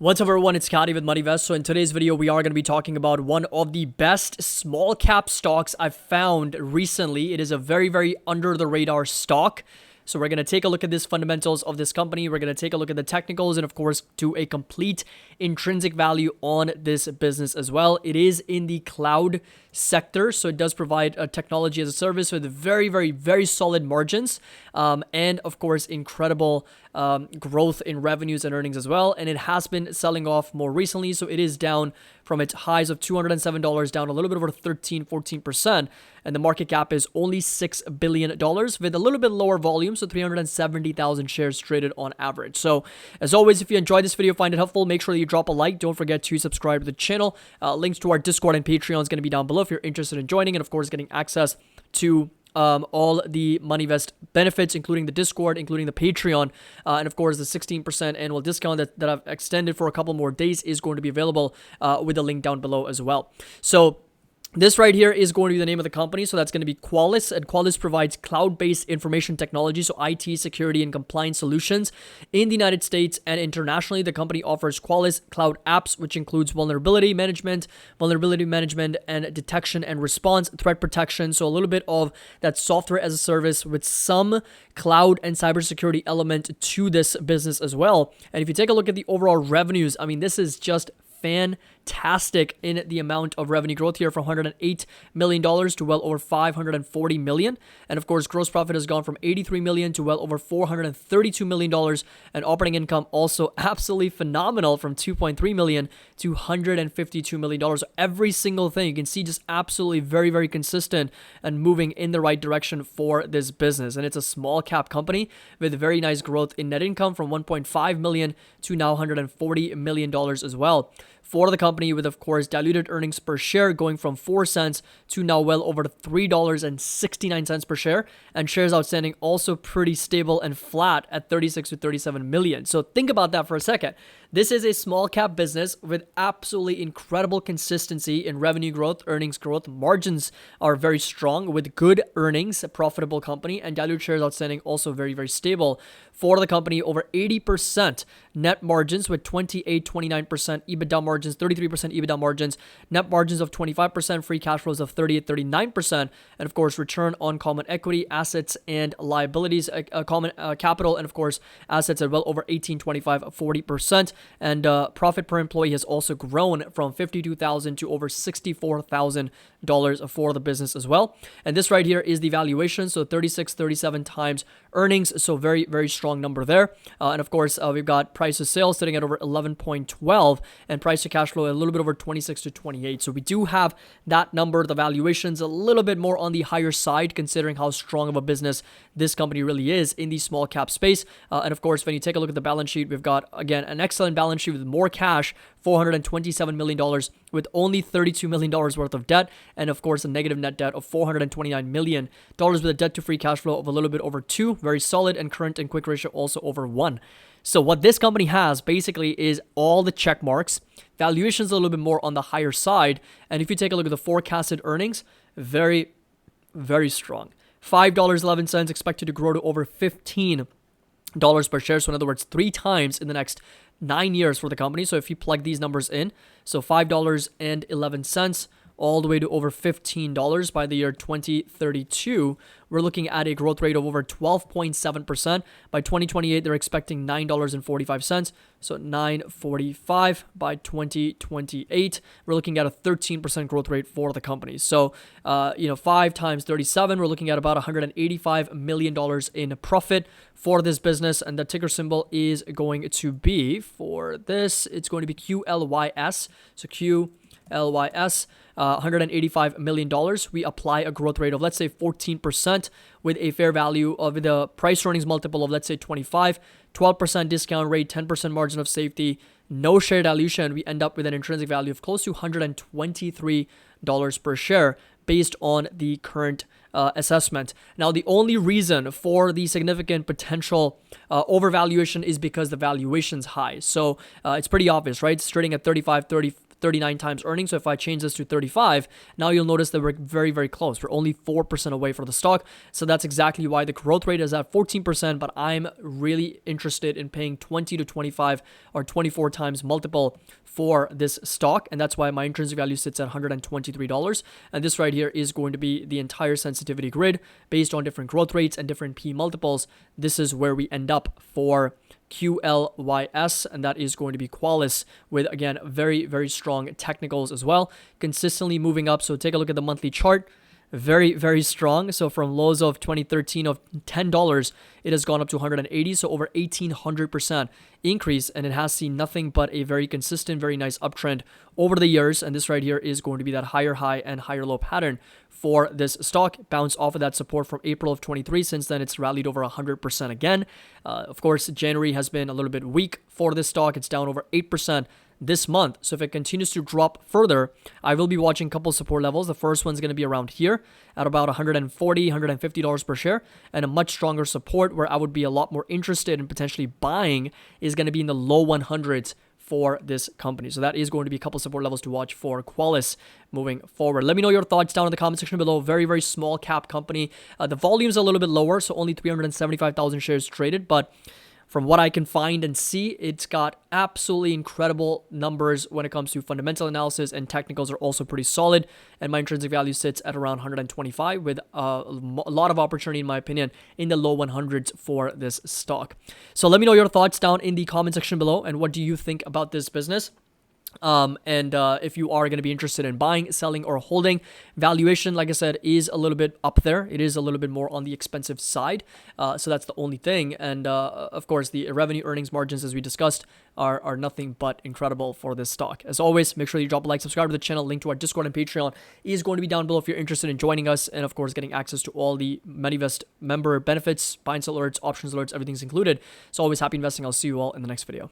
What's up everyone, it's Kadi with MoneyVest. So in today's video, we are going to be talking about one of the best small cap stocks I've found recently. It is a very under the radar stock. So we're going to take a look at these fundamentals of this company. We're going to take a look at the technicals and of course do a complete intrinsic value on this business as well. It is in the cloud sector, so it does provide a technology as a service with very solid margins and of course incredible growth in revenues and earnings as well. And it has been selling off more recently, so it is down from its highs of $207 down a little bit over 13-14%, and the market cap is only $6 billion with a little bit lower volume, so 370,000 shares traded on average. So as always, if you enjoyed this video, find it helpful, make sure that you drop a like. Don't forget to subscribe to the channel. Links to our Discord and Patreon is going to be down below if you're interested in joining, and of course getting access to all the MoneyVest benefits, including the Discord, including the Patreon, and of course the 16% annual discount that I've extended for a couple more days is going to be available with a link down below as well. So this right here is going to be the name of the company. So that's going to be Qualys, and Qualys provides cloud-based information technology, so IT, security, and compliance solutions in the United States and internationally. The company offers Qualys Cloud Apps, which includes vulnerability management, and detection and response, threat protection. So a little bit of that software as a service with some cloud and cybersecurity element to this business as well. And if you take a look at the overall revenues, I mean, this is just fantastic in the amount of revenue growth here, from $108 million to well over $540 million. And of course, gross profit has gone from $83 million to well over $432 million. And operating income also absolutely phenomenal, from $2.3 million to $152 million. So every single thing you can see just absolutely very consistent and moving in the right direction for this business. And it's a small cap company with very nice growth in net income from $1.5 million to now $140 million as well for the company, with of course diluted earnings per share going from 4 cents to now well over $3.69 per share, and shares outstanding also pretty stable and flat at 36 to 37 million. So think about that for a second. This is a small cap business with absolutely incredible consistency in revenue growth, earnings growth. Margins are very strong with good earnings, a profitable company, and diluted shares outstanding also very stable for the company. Over 80% net margins with 28-29% EBITDA margins, 33% EBITDA margins, net margins of 25%, free cash flows of 38-39%, and of course return on common equity, assets and liabilities, common capital, and of course assets at well over 18-25-40%. And profit per employee has also grown from $52,000 to over $64,000 for the business as well. And this right here is the valuation, so 36-37 times earnings, so very strong number there. And of course we've got price to sales sitting at over 11.12, and price to cash flow a little bit over 26 to 28. So we do have that number. The valuation's a little bit more on the higher side considering how strong of a business this company really is in the small cap space. And of course, when you take a look at the balance sheet, we've got again an excellent balance sheet with more cash, $427 million, with only $32 million worth of debt, and of course a negative net debt of $429 million, with a debt to free cash flow of a little bit over 2, very solid, and current and quick ratio also over 1. So what this company has basically is all the check marks. Valuation's a little bit more on the higher side, and if you take a look at the forecasted earnings, very strong. $5.11 expected to grow to over $15 per share. So in other words, 3 times in the next 9 years for the company. So if you plug these numbers in, so $5.11 all the way to over $15 by the year 2032, we're looking at a growth rate of over 12.7%. By 2028, they're expecting $9.45. So $9.45 by 2028. We're looking at a 13% growth rate for the company. So, 5 times 37, we're looking at about $185 million in profit for this business. And the ticker symbol is going to be, for this, it's going to be QLYS. So QLYS. $185 million. We apply a growth rate of, let's say, 14% with a fair value of the price earnings multiple of, let's say, 25, 12% discount rate, 10% margin of safety, no share dilution. We end up with an intrinsic value of close to $123 per share based on the current assessment. Now, the only reason for the significant potential overvaluation is because the valuation's high. So it's pretty obvious, right? It's trading at 35, 30, 39 times earnings. So if I change this to 35, now you'll notice that we're very, very close. We're only 4% away for the stock. So that's exactly why the growth rate is at 14%, but I'm really interested in paying 20 to 25 or 24 times multiple for this stock, and that's why my intrinsic value sits at $123. And this right here is going to be the entire sensitivity grid based on different growth rates and different P multiples. This is where we end up for QLYS, and that is going to be Qualys with, again, very, very strong technicals as well, consistently moving up. So take a look at the monthly chart. Very, very strong. So from lows of 2013 of $10, it has gone up to 180, so over 1,800% increase, and it has seen nothing but a very consistent, very nice uptrend over the years. And this right here is going to be that higher high and higher low pattern for this stock. Bounce off of that support from April of 23. Since then, it's rallied over 100% again. Of course, January has been a little bit weak for this stock. It's down over 8% this month. So if it continues to drop further, I will be watching a couple support levels. The first one's going to be around here at about $140, $150 per share, and a much stronger support where I would be a lot more interested in potentially buying is going to be in the low 100s for this company. So that is going to be a couple support levels to watch for Qualys moving forward. Let me know your thoughts down in the comment section below. Very, very small cap company. The volume's a little bit lower, so only 375,000 shares traded, but from what I can find and see, it's got absolutely incredible numbers when it comes to fundamental analysis, and technicals are also pretty solid. And my intrinsic value sits at around 125 with a lot of opportunity, in my opinion, in the low 100s for this stock. So let me know your thoughts down in the comment section below, and what do you think about this business? If you are going to be interested in buying, selling, or holding. Valuation, like I said, is a little bit up there. It is a little bit more on the expensive side. So that's the only thing. And of course, the revenue earnings margins, as we discussed, are nothing but incredible for this stock. As always, make sure you drop a like, subscribe to the channel. Link to our Discord and Patreon is going to be down below if you're interested in joining us. And of course, getting access to all the ManyVest member benefits, buy and sell alerts, options alerts, everything's included. So always happy investing. I'll see you all in the next video.